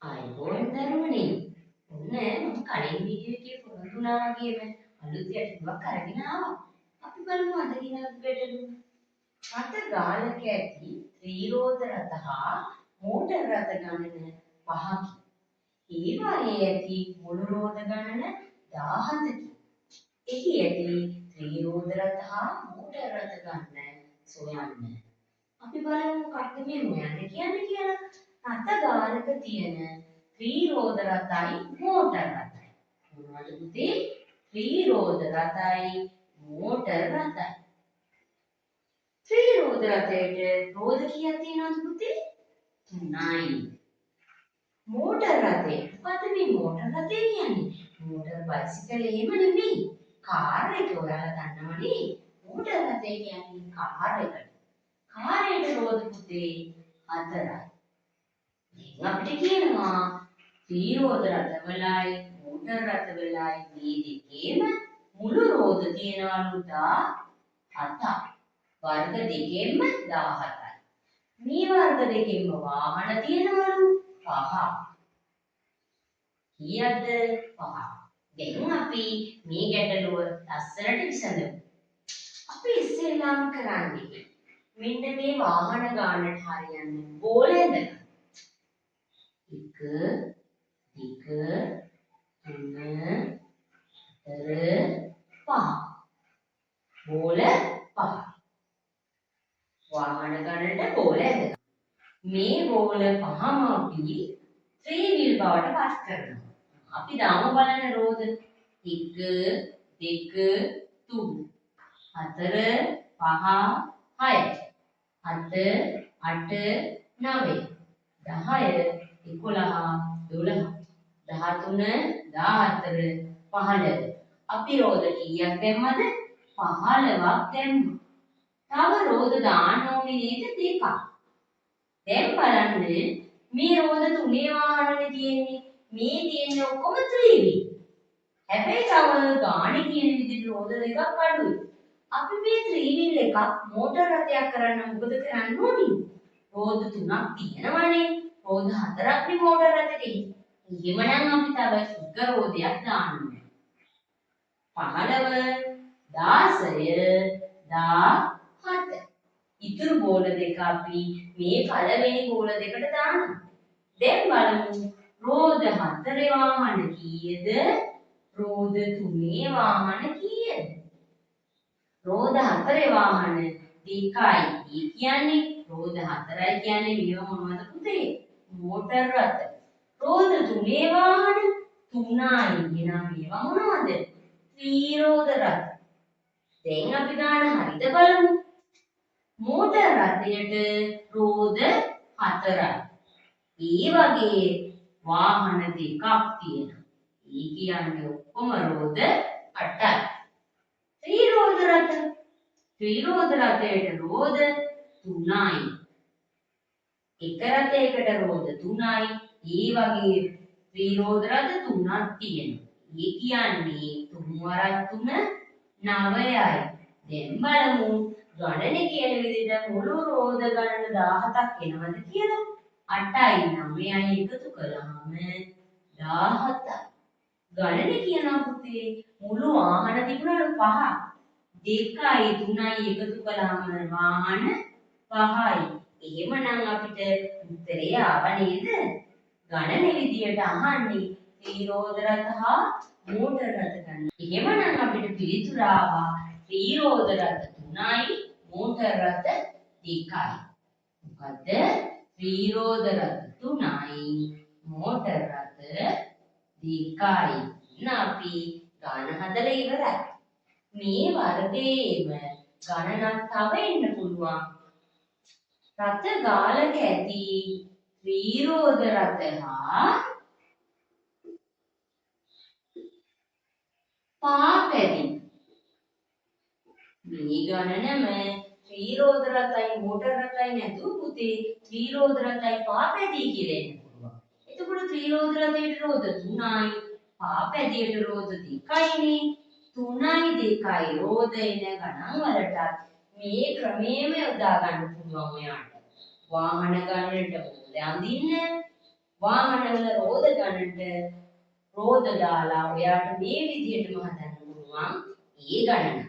අයිබෝන් දරුවනේ ඔන්න මම කලින් වීඩියෝ එකේ පොරොන්දුනා වගේම අලුත් ගැටලුවක් අරගෙන ආවා. අපි බලමු අද දින ගැටලුව. රථ ගාලක ඇති ත්‍රිරෝද රථ හා මෝටර රථ ගණන 5කි. ඒවායේ ඇති මුළු රෝද ගණන 17කි. එහි ඇති ත්‍රිරෝද රථ හා මෝටර රථ ගණන සොයන්න. අපි බලමු මොකක්ද මේ හොයන්න කියන්නේ කියලා. රථ ගාලක තියෙන ත්‍රිරෝද රථයි මෝටර රථයි. මොනවද පුතේ? ත්‍රිරෝද රථයි මෝටර රථයි. ත්‍රිරෝද රථයට රෝද කීයක් තියෙනවද පුතේ? 3යි. මෝටර රථේ මොකද මේ මෝටර රථය කියන්නේ? මෝටර බයිසිකල් එහෙම නෙමෙයි. කාර් එක ඔයාලා දන්නවනේ. මෝටර රථය කියන්නේ කාර් එකට. කාරේට රෝද පුතේ 4යි. අපිට කියනවා ත්‍රිරෝද රථවලයි මෝටර රථවලයි මේ දෙකේම මුළු රෝද තියෙනවලු 17ක්. වර්ග දෙකෙන්ම 17යි. මේ වර්ග දෙකෙන්ම වාහන තියෙනවලු 5ක්. කීයද? 5ක්. දැන් අපි මේ ගැටලුව ලස්සනට විසඳමු. අපි ඉස්සෙල්ලාම කරන්නේ මෙන්න මේ වාහන ගානට හරියන්න බෝලය ඇඳගන්න. 1 2 3 4 5 බෝල 5 වාහන ගණනට බෝල ඇඳගන්න. මේ බෝල පහම අපි 3 wheel බවට පත් කරනවා. අපි දාමු බලන්න රෝද 1 2 3 4 5 6 7 8 9 10 11 12 13 14 15 අපි රෝද කීයක් දැම්මද? 15ක් දැම්මා. තව රෝද දාන්න ඕනේ නේද? 2ක්. දැන් බලන්න මේ රෝද තුනේ වාහනනේ තියෙන්නේ. මේ තියෙන්නේ ඔක්කොම 3 wheel. හැබැයි තව ගානේ කියන විදිහට රෝද දෙකක් අඩුයි. අපි මේ 3 wheel එකක් මෝටර රථයක් කරන්න මොකද කරන්න ඕනේ? රෝද 3ක් තියෙනවනේ. රෝද 4ක් නේ මෝටර රථෙට. එහෙමනම් අපි තව එක රෝදයක් දාන්න ඕනේ. 15 16 17. ඉතුරු බෝල දෙක අපි මේ පළවෙනි බෝල දෙකට දානවා. දැන් බලමු රෝද 4 වාහන කීයද? රෝද 3 වාහන කීයද? රෝද 4 වාහන 2යි. ඒ කියන්නේ රෝද 4යි කියන්නේ මේව මොනවද පුතේ? මෝටර රථ. රෝද 3 වාහන 3යි කියන මේවා මොනවද? ත්‍රිරෝද රථ. දැන් අපි ගාන හරිද බලමු. මෝටර රථයට රෝද 4යි. ඒ වගේ වාහන දෙකක් තියෙනවා. ඒ කියන්නේ ඔක්කොම රෝද 8යි. ත්‍රිරෝද රථ. ත්‍රිරෝද රථයට රෝද 3යි. එක රථයකට රෝද 3යි. ඒ වගේ ත්‍රිරෝද රථ 3ක් තියෙනවා. ඒ කියන්නේ 3 වරක් 3 9යි. දැන් බලමු ගණනේ කියන විදිහට මුළු රෝද ගණන 17ක් එනවද කියලා. 8යි 9යි එකතු කළාම 17යි. ගණනේ කියනවා පුතේ මුළු වාහන තිබුණාලු 5ක්. 2යි 3යි එකතු කළාම වාහන 5යි. එහෙමනම් අපිට උත්තරේ ආව නේද? ගණනේ විදියට අහන්නේ ත්‍රිරෝද රථ හා මෝටර රථ ගන්න. එහෙමනම් අපිට පිළිතුර ආවා ත්‍රිරෝද රථ 3යි මෝටර රථ 2යි. මොකද ත්‍රිරෝද රථ 3යි මෝටර රථ 2යි. අපි ගණන හදලා ඉවරයි. මේ වර්ගයේම ගණනක් තව එන්න පුළුවන්. රථ ගාලක ඇති ත්‍රිරෝද රථ හා පාපැදි. මේ ගණනම ත්‍රිරෝද රථයි මෝටර රථයි නැතුව පුතේ ත්‍රිරෝද රථයි පාපැදි කියලා එන්න පුළුවන්. එතකොට ත්‍රිරෝද රථයට රෝද 3යි පාපැදියට රෝද 2යිනේ. 3යි 2යි රෝද එන ගණන් වලටත් මේ ක්‍රමයේම යොදා ගන්න පුළුවන් ඔයාලට. වාහන ගණනට බෝල අඳින්න වාහනවල රෝද ගණනට රෝද දාලා ඔයාට මේ විදිහටම හදන්න පුළුවන් ඒ ගණන.